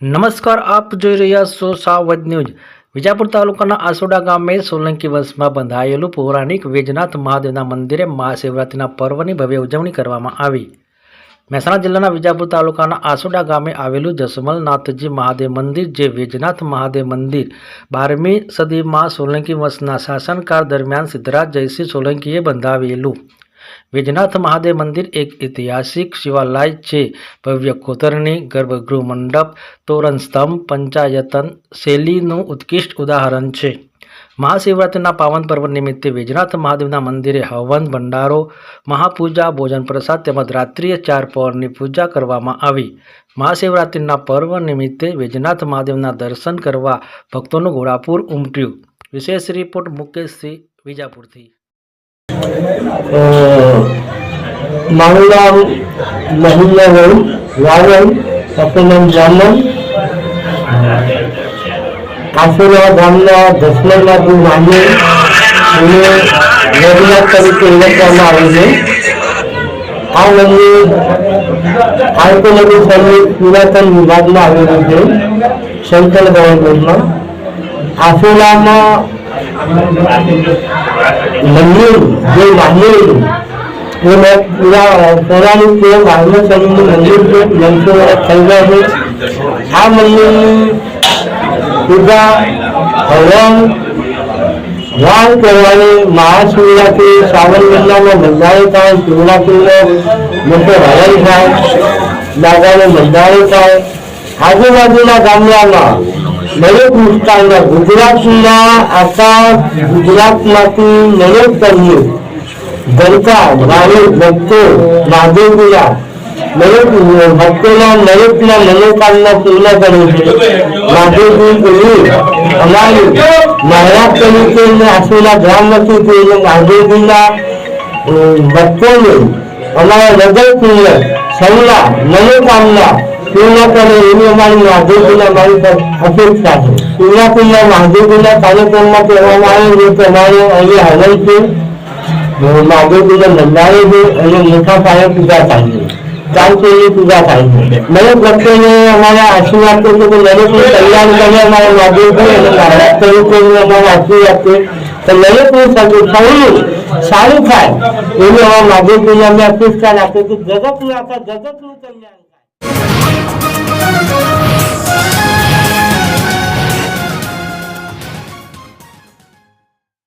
નમસ્કાર, આપ જોઈ રહ્યા છો સાવજ ન્યૂઝ। વિજાપુર તાલુકાના આસોડા ગામે સોલંકી વંશમાં બંધાયેલું પૌરાણિક વૈજનાથ મહાદેવના મંદિરે મહાશિવરાત્રિના પર્વની ભવ્ય ઉજવણી કરવામાં આવી। મહેસાણા જિલ્લાના વિજાપુર તાલુકાના આસોડા ગામે આવેલું જસમલનાથજી મહાદેવ મંદિર, જે વૈજનાથ મહાદેવ મંદિર 12મી સદીમાં સોલંકી વંશના શાસનકાળ દરમિયાન સિદ્ધરાજ જયસિંહ સોલંકીએ બંધાવેલું વૈજનાથ મહાદેવ મંદિર એક ઐતિહાસિક શિવાલય છે। ભવ્ય કોતરણી, ગર્ભગૃહ મંડપ, તોરણ સ્તંભ પંચાયતન શૈલીનું ઉત્કૃષ્ટ ઉદાહરણ છે। મહાશિવરાત્રિના પાવન પર્વ નિમિત્તે વૈજનાથ મહાદેવના મંદિરે હવન, ભંડારો, મહાપૂજા, ભોજન પ્રસાદ તેમજ રાત્રિએ 4 પહોરની પૂજા કરવામાં આવી। મહાશિવરાત્રિના પર્વ નિમિત્તે વૈજનાથ મહાદેવના દર્શન કરવા ભક્તોનું ઘોડાપુર ઉમટ્યું। વિશેષ રિપોર્ટ મુકેશસિંહ, વિજાપુરથી। મારું નામ મહિન્દ્ર રાવલ, સપનમ જામન, આસોડા ગામના જસમલનાથજી મહાદેવ એને વૈજનાથ તરીકે ઓળખવામાં આવે છે। આ મંદિર આર્કોલોજી સર્વે પુરાતન વિભાગમાં આવેલું છે, સેન્ટ્રલ ગવર્મેન્ટમાં। આસોડામાં મંદિર જે મહાદેવ એ પૂરા પૌરાણિક છે, 12મી સદીનું મંદિર છે, 900 વર્ષ થઈ ગયા છે। આ મંદિરની પૂજા, હવન, વાવ કરવાની મહાશિવરાત્રિ શ્રાવણ મહિનામાં બંધારો થાય, શિવરાત્રિનો મોટો હવન થાય, દાદાનો બંધારો થાય। આજુબાજુના ગામડામાં દરેક વિસ્તારના ગુજરાતના આખા ગુજરાતમાંથી દરેક કર્યું જનતા ભાવિક ભક્તો મહાદેવના દરેક ભક્તોના દરેકના મનોકામના પૂર્ણ કરે છે। મહાદેવજી અમારી મહારાજ તરીકે આસોડા ગ્રામમાંથી થઈને મહાદેવજીના ભક્તોને અમારા હૃદયપૂર્વક સૌના મનોકામના પૂર્ણ કરે એવી અમારી મહાદેવજીના મારી અપેક્ષા છે। શિવરાત્રિના મહાદેવજીના કાર્યક્રમમાં કહેવામાં આવે છે કે અમારે અહીંયા હવન છે, મહાદેવજીના ભંડારો છે અને મોટા પાયે પૂજા થાય છે, ચાંદની પૂજા થાય છે। દરેક ભક્તોને અમારા આશીર્વાદ છે કે દરેકને કલ્યાણ કરે અમારા મહાદેવજી અને મહારાજ તરીકે અમારા આશીર્વાદ છે તો દરેકનું સૌનું સારું થાય એવી અમારા મહાદેવજીને અમે અપેક્ષા રાખીએ કે જગતનું આખા જગતનું કલ્યાણ થાય।